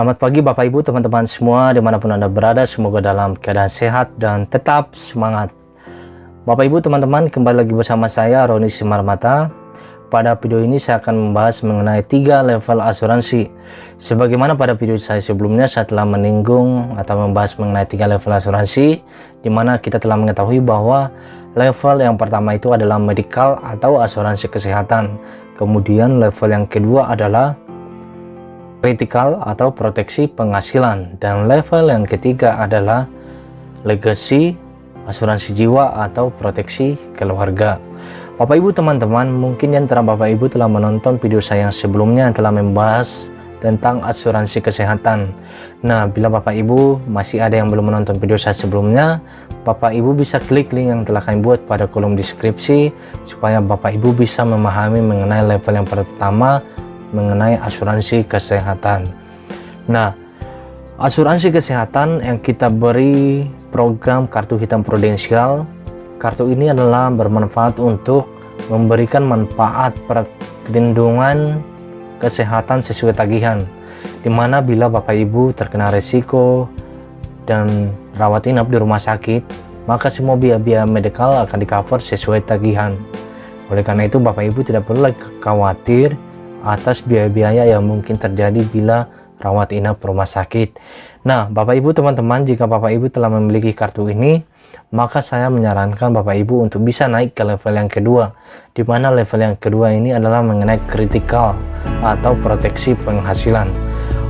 Selamat pagi Bapak Ibu teman-teman semua dimanapun Anda berada, semoga dalam keadaan sehat dan tetap semangat. Bapak Ibu teman-teman, kembali lagi bersama saya Roni Simarmata. Pada video ini saya akan membahas mengenai 3 level asuransi. Sebagaimana pada video saya sebelumnya, saya telah menyinggung atau membahas mengenai 3 level asuransi, di mana kita telah mengetahui bahwa level yang pertama itu adalah medical atau asuransi kesehatan. Kemudian level yang kedua adalah critical atau proteksi penghasilan, dan level yang ketiga adalah legacy, asuransi jiwa atau proteksi keluarga. Bapak Ibu teman-teman, mungkin yang antara Bapak Ibu telah menonton video saya yang sebelumnya yang telah membahas tentang asuransi kesehatan. Nah, bila Bapak Ibu masih ada yang belum menonton video saya sebelumnya, Bapak Ibu bisa klik link yang telah kami buat pada kolom deskripsi supaya Bapak Ibu bisa memahami mengenai level yang pertama mengenai asuransi kesehatan. Nah, asuransi kesehatan yang kita beri program kartu hitam prudensial. Kartu ini adalah bermanfaat untuk memberikan manfaat perlindungan kesehatan sesuai tagihan, dimana bila Bapak Ibu terkena resiko dan rawat inap di rumah sakit, maka semua biaya-biaya medikal akan di-cover sesuai tagihan. Oleh karena itu Bapak Ibu tidak perlu lagi khawatir atas biaya-biaya yang mungkin terjadi bila rawat inap rumah sakit. Nah, Bapak Ibu teman-teman, jika Bapak Ibu telah memiliki kartu ini, maka saya menyarankan Bapak Ibu untuk bisa naik ke level yang kedua, di mana level yang kedua ini adalah mengenai critical atau proteksi penghasilan.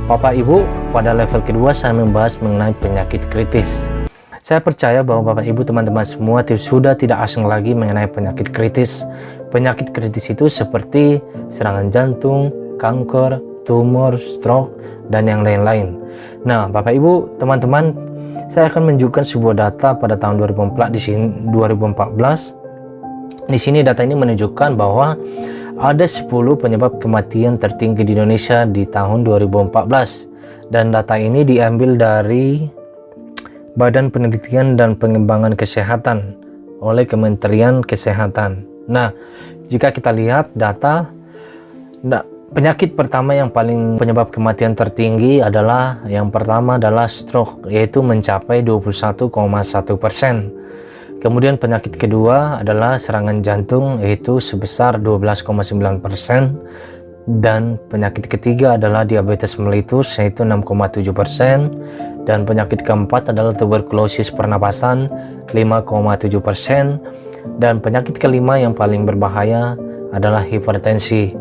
Bapak Ibu, pada level kedua saya membahas mengenai penyakit kritis. Saya percaya bahwa Bapak Ibu teman-teman semua sudah tidak asing lagi mengenai penyakit kritis. Penyakit kritis itu seperti serangan jantung, kanker, tumor, stroke, dan yang lain-lain. Nah, Bapak Ibu teman-teman, saya akan menunjukkan sebuah data pada tahun 2014. Di sini data ini menunjukkan bahwa ada 10 penyebab kematian tertinggi di Indonesia di tahun 2014. Dan data ini diambil dari Badan Penelitian dan Pengembangan Kesehatan oleh Kementerian Kesehatan. Nah, jika kita lihat data, penyakit pertama yang paling penyebab kematian tertinggi adalah yang pertama adalah stroke, yaitu mencapai 21,1%. Kemudian penyakit kedua adalah serangan jantung, yaitu sebesar 12,9%. Dan penyakit ketiga adalah diabetes mellitus, yaitu 6,7%. Dan penyakit keempat adalah tuberkulosis pernapasan, 5,7%. Dan penyakit kelima yang paling berbahaya adalah hipertensi.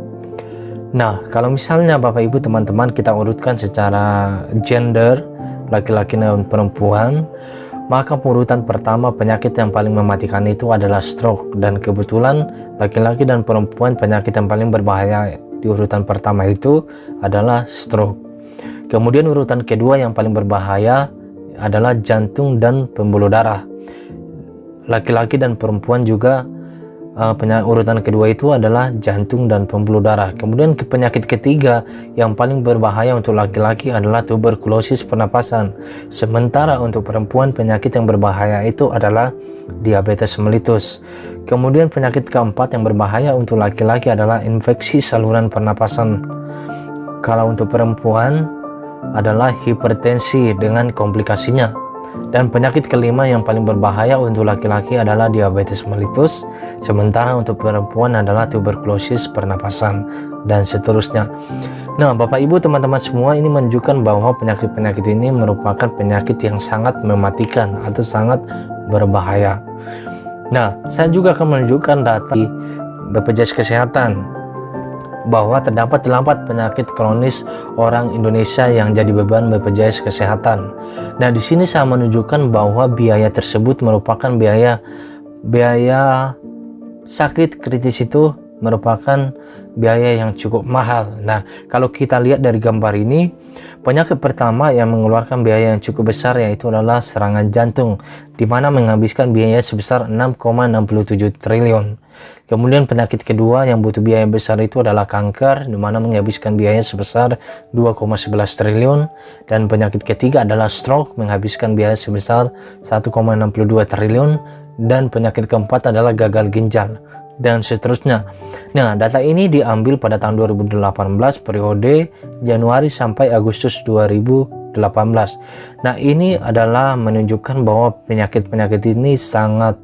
Nah, kalau misalnya Bapak Ibu teman-teman kita urutkan secara gender, laki-laki dan perempuan, maka urutan pertama penyakit yang paling mematikan itu adalah stroke. Dan kebetulan laki-laki dan perempuan penyakit yang paling berbahaya di urutan pertama itu adalah stroke. Kemudian urutan kedua yang paling berbahaya adalah jantung dan pembuluh darah. Laki-laki dan perempuan juga urutan kedua itu adalah jantung dan pembuluh darah. Kemudian penyakit ketiga yang paling berbahaya untuk laki-laki adalah tuberkulosis pernapasan. Sementara untuk perempuan penyakit yang berbahaya itu adalah diabetes mellitus. Kemudian penyakit keempat yang berbahaya untuk laki-laki adalah infeksi saluran pernapasan. Kalau untuk perempuan adalah hipertensi dengan komplikasinya. Dan penyakit kelima yang paling berbahaya untuk laki-laki adalah diabetes mellitus, sementara untuk perempuan adalah tuberkulosis pernapasan, dan seterusnya. Nah, Bapak Ibu teman-teman semua, ini menunjukkan bahwa penyakit-penyakit ini merupakan penyakit yang sangat mematikan atau sangat berbahaya. Nah, saya juga akan menunjukkan data di BPJS Kesehatan bahwa terdapat 8 penyakit kronis orang Indonesia yang jadi beban BPJS Kesehatan. Nah, di sini saya menunjukkan bahwa biaya tersebut merupakan biaya sakit kritis, itu merupakan biaya yang cukup mahal. Nah, kalau kita lihat dari gambar ini, penyakit pertama yang mengeluarkan biaya yang cukup besar yaitu adalah serangan jantung, di mana menghabiskan biaya sebesar 6,67 triliun. Kemudian penyakit kedua yang butuh biaya besar itu adalah kanker, di mana menghabiskan biaya sebesar 2,11 triliun. Dan penyakit ketiga adalah stroke, menghabiskan biaya sebesar 1,62 triliun. Dan penyakit keempat adalah gagal ginjal, dan seterusnya. Nah, data ini diambil pada tahun 2018 periode Januari sampai Agustus 2018. Nah, ini adalah menunjukkan bahwa penyakit-penyakit ini sangat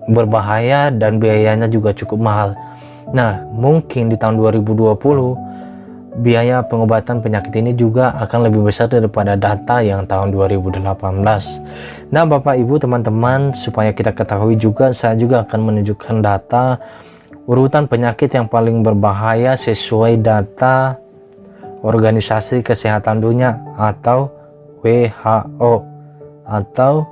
berbahaya dan biayanya juga cukup mahal. Nah, mungkin di tahun 2020 biaya pengobatan penyakit ini juga akan lebih besar daripada data yang tahun 2018. Nah, Bapak Ibu teman-teman, supaya kita ketahui juga, saya juga akan menunjukkan data urutan penyakit yang paling berbahaya sesuai data Organisasi Kesehatan Dunia atau WHO atau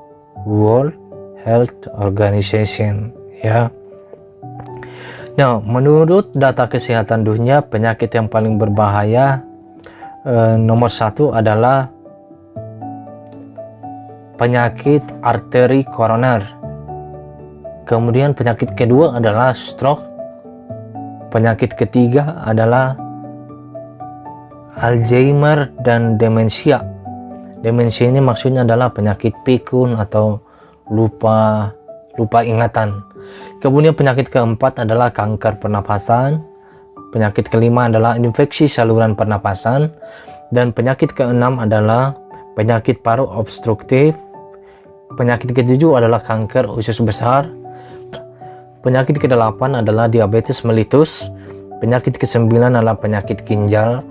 World Health Organization, ya. Nah, menurut data kesehatan dunia, penyakit yang paling berbahaya nomor 1 adalah penyakit arteri koroner. Kemudian penyakit kedua adalah stroke. Penyakit ketiga adalah Alzheimer dan demensia. Demensia ini maksudnya adalah penyakit pikun atau lupa ingatan. Kemudian penyakit keempat adalah kanker pernapasan. Penyakit kelima adalah infeksi saluran pernapasan. Dan penyakit keenam adalah penyakit paru obstruktif. Penyakit ketujuh adalah kanker usus besar. Penyakit kedelapan adalah diabetes mellitus. Penyakit kesembilan adalah penyakit ginjal.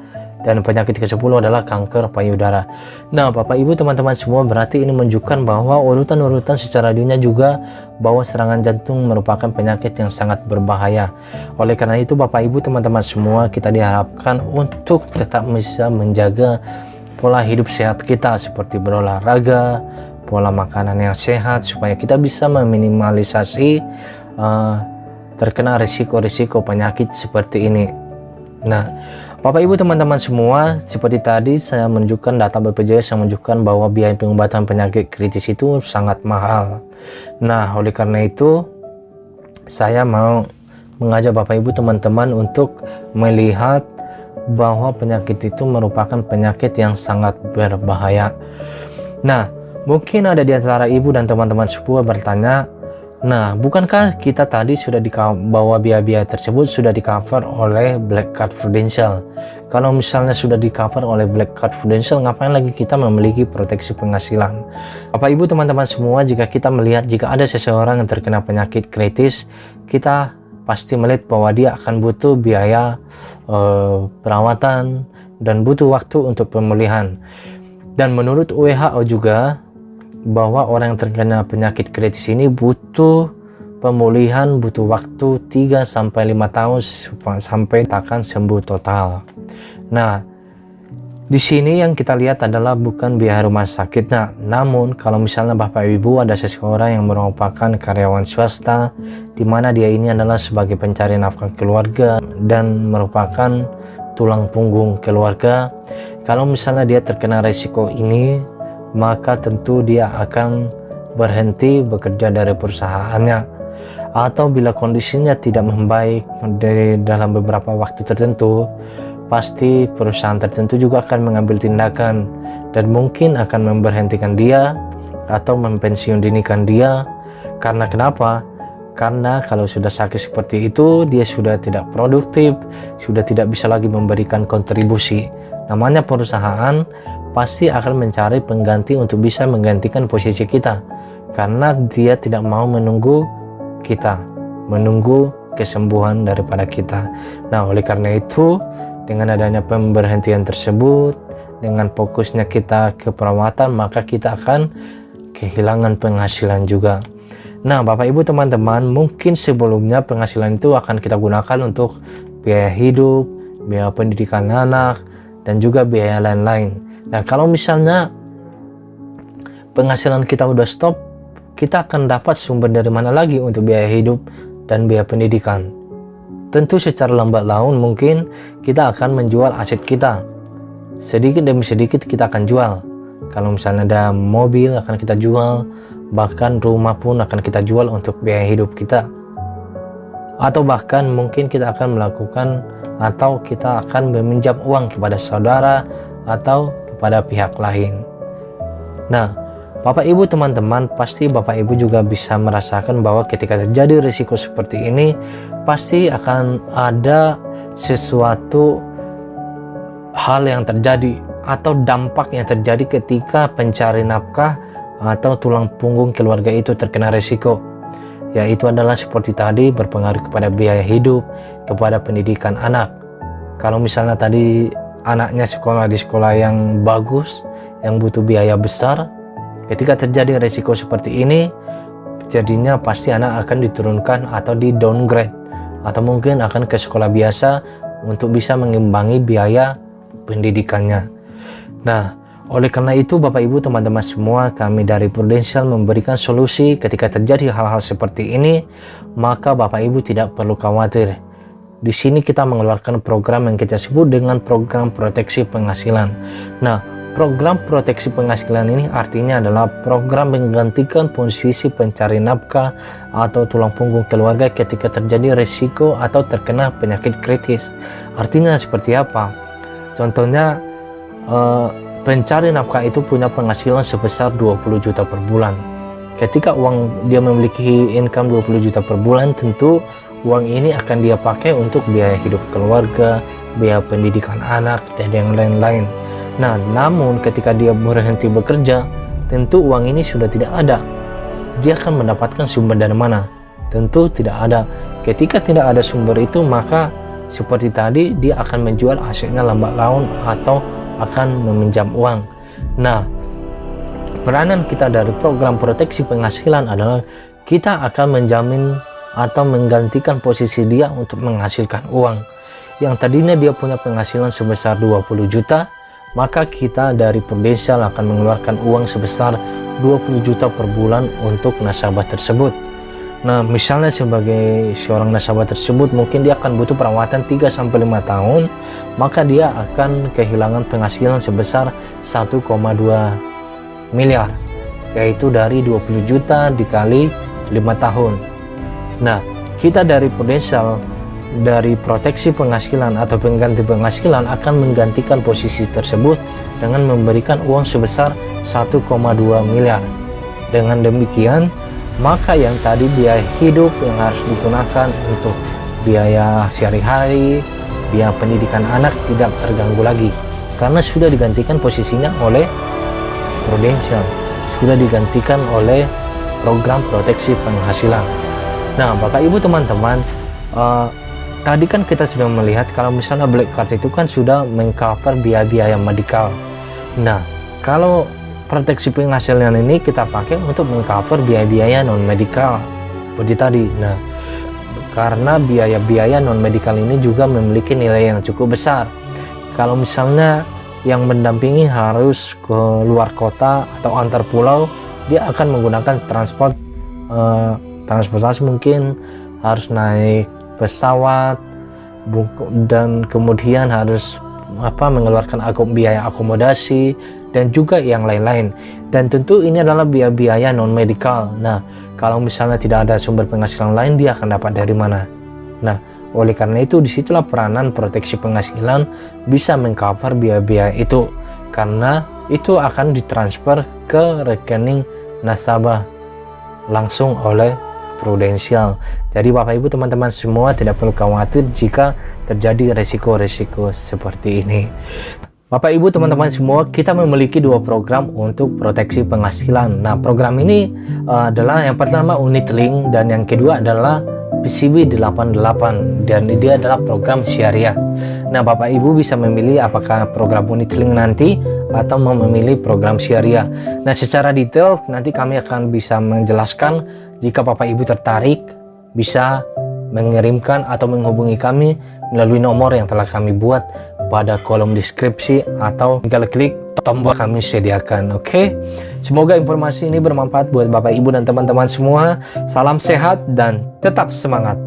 Dan penyakit ke-10 adalah kanker payudara. Nah, Bapak Ibu teman-teman semua, berarti ini menunjukkan bahwa urutan-urutan secara dunia juga bahwa serangan jantung merupakan penyakit yang sangat berbahaya. Oleh karena itu Bapak Ibu teman-teman semua, kita diharapkan untuk tetap bisa menjaga pola hidup sehat kita seperti berolahraga, pola makanan yang sehat, supaya kita bisa meminimalisasi terkena risiko-risiko penyakit seperti ini. Nah, Bapak Ibu teman-teman semua, seperti tadi saya menunjukkan data BPJS yang menunjukkan bahwa biaya pengobatan penyakit kritis itu sangat mahal. Nah, oleh karena itu saya mau mengajak Bapak Ibu teman-teman untuk melihat bahwa penyakit itu merupakan penyakit yang sangat berbahaya. Nah, mungkin ada di antara ibu dan teman-teman semua bertanya, nah, bukankah kita tadi sudah bahwa biaya-biaya tersebut sudah di cover oleh Black Card Prudential? Kalau misalnya sudah di cover oleh Black Card Prudential, ngapain lagi kita memiliki proteksi penghasilan? Bapak Ibu teman-teman semua, jika kita melihat jika ada seseorang yang terkena penyakit kritis, kita pasti melihat bahwa dia akan butuh biaya perawatan dan butuh waktu untuk pemulihan. Dan menurut WHO juga, bahwa orang yang terkena penyakit kritis ini butuh pemulihan, butuh waktu 3-5 tahun sampai akan sembuh total. Nah, di sini yang kita lihat adalah bukan biaya rumah sakit. Nah, namun kalau misalnya Bapak Ibu ada seseorang yang merupakan karyawan swasta, di mana dia ini adalah sebagai pencari nafkah keluarga dan merupakan tulang punggung keluarga, kalau misalnya dia terkena risiko ini, maka tentu dia akan berhenti bekerja dari perusahaannya, atau bila kondisinya tidak membaik dalam beberapa waktu tertentu, pasti perusahaan tertentu juga akan mengambil tindakan dan mungkin akan memberhentikan dia atau mempensiun dinikan dia. Karena kenapa? Karena kalau sudah sakit seperti itu, dia sudah tidak produktif, sudah tidak bisa lagi memberikan kontribusi. Namanya perusahaan pasti akan mencari pengganti untuk bisa menggantikan posisi kita, karena dia tidak mau menunggu kita, menunggu kesembuhan daripada kita. Nah, oleh karena itu, dengan adanya pemberhentian tersebut, dengan fokusnya kita ke perawatan, maka kita akan kehilangan penghasilan juga. Nah, Bapak Ibu teman-teman, mungkin sebelumnya penghasilan itu akan kita gunakan untuk biaya hidup, biaya pendidikan anak, dan juga biaya lain-lain. Nah, kalau misalnya penghasilan kita udah stop, kita akan dapat sumber dari mana lagi untuk biaya hidup dan biaya pendidikan? Tentu secara lambat laun mungkin kita akan menjual aset kita. Sedikit demi sedikit kita akan jual. Kalau misalnya ada mobil akan kita jual, bahkan rumah pun akan kita jual untuk biaya hidup kita. Atau bahkan mungkin kita akan melakukan atau kita akan meminjam uang kepada saudara atau pada pihak lain. Nah, Bapak Ibu teman-teman, pasti Bapak Ibu juga bisa merasakan bahwa ketika terjadi risiko seperti ini, pasti akan ada sesuatu hal yang terjadi atau dampak yang terjadi ketika pencari nafkah atau tulang punggung keluarga itu terkena risiko, yaitu adalah seperti tadi berpengaruh kepada biaya hidup, kepada pendidikan anak. Kalau misalnya tadi anaknya sekolah di sekolah yang bagus, yang butuh biaya besar, ketika terjadi risiko seperti ini, jadinya pasti anak akan diturunkan atau di downgrade, atau mungkin akan ke sekolah biasa untuk bisa mengimbangi biaya pendidikannya. Nah, oleh karena itu Bapak Ibu teman-teman semua, kami dari Prudential memberikan solusi ketika terjadi hal-hal seperti ini, maka Bapak Ibu tidak perlu khawatir. Di sini kita mengeluarkan program yang kita sebut dengan program proteksi penghasilan. Nah, program proteksi penghasilan ini artinya adalah program menggantikan posisi pencari nafkah atau tulang punggung keluarga ketika terjadi risiko atau terkena penyakit kritis. Artinya seperti apa? Contohnya, pencari nafkah itu punya penghasilan sebesar 20 juta per bulan. Ketika dia memiliki income 20 juta per bulan, tentu uang ini akan dia pakai untuk biaya hidup keluarga, biaya pendidikan anak, dan yang lain-lain. Nah, namun ketika dia berhenti bekerja, tentu uang ini sudah tidak ada. Dia akan mendapatkan sumber dari mana? Tentu tidak ada. Ketika tidak ada sumber itu, maka seperti tadi dia akan menjual asetnya lambat laun atau akan meminjam uang. Nah, peranan kita dari program proteksi penghasilan adalah kita akan menjamin atau menggantikan posisi dia untuk menghasilkan uang. Yang tadinya dia punya penghasilan sebesar 20 juta, maka kita dari Prudential akan mengeluarkan uang sebesar 20 juta per bulan untuk nasabah tersebut. Nah, misalnya sebagai seorang nasabah tersebut mungkin dia akan butuh perawatan 3-5 tahun, maka dia akan kehilangan penghasilan sebesar 1,2 miliar, yaitu dari 20 juta dikali 5 tahun. Nah, kita dari Prudential, dari proteksi penghasilan atau pengganti penghasilan akan menggantikan posisi tersebut dengan memberikan uang sebesar 1,2 miliar. Dengan demikian, maka yang tadi biaya hidup yang harus digunakan untuk biaya sehari-hari, biaya pendidikan anak tidak terganggu lagi, karena sudah digantikan posisinya oleh Prudential, sudah digantikan oleh program proteksi penghasilan. Nah, Bapak Ibu teman-teman, tadi kan kita sudah melihat kalau misalnya Black Card itu kan sudah mengcover biaya-biaya medikal. Nah, kalau proteksi penghasilan ini kita pakai untuk mengcover biaya-biaya non-medikal seperti tadi. Nah, karena biaya-biaya non-medikal ini juga memiliki nilai yang cukup besar. Kalau misalnya yang mendampingi harus ke luar kota atau antar pulau, dia akan menggunakan transportasi, mungkin harus naik pesawat dan kemudian harus mengeluarkan biaya akomodasi dan juga yang lain-lain, dan tentu ini adalah biaya-biaya non-medikal. Nah, kalau misalnya tidak ada sumber penghasilan lain, dia akan dapat dari mana? Nah, oleh karena itu disitulah peranan proteksi penghasilan bisa mengcover biaya-biaya itu, karena itu akan ditransfer ke rekening nasabah langsung oleh Prudential. Jadi Bapak Ibu teman-teman semua tidak perlu khawatir jika terjadi resiko-resiko seperti ini. Bapak Ibu teman-teman semua, kita memiliki dua program untuk proteksi penghasilan. Nah, program ini adalah yang pertama unit link dan yang kedua adalah PCB 88, dan dia adalah program syariah. Nah, Bapak Ibu bisa memilih apakah program unit link nanti atau mau memilih program syariah. Nah, secara detail nanti kami akan bisa menjelaskan. Jika Bapak Ibu tertarik, bisa mengirimkan atau menghubungi kami melalui nomor yang telah kami buat pada kolom deskripsi atau tinggal klik tombol kami sediakan. Oke, semoga informasi ini bermanfaat buat Bapak Ibu dan teman-teman semua. Salam sehat dan tetap semangat.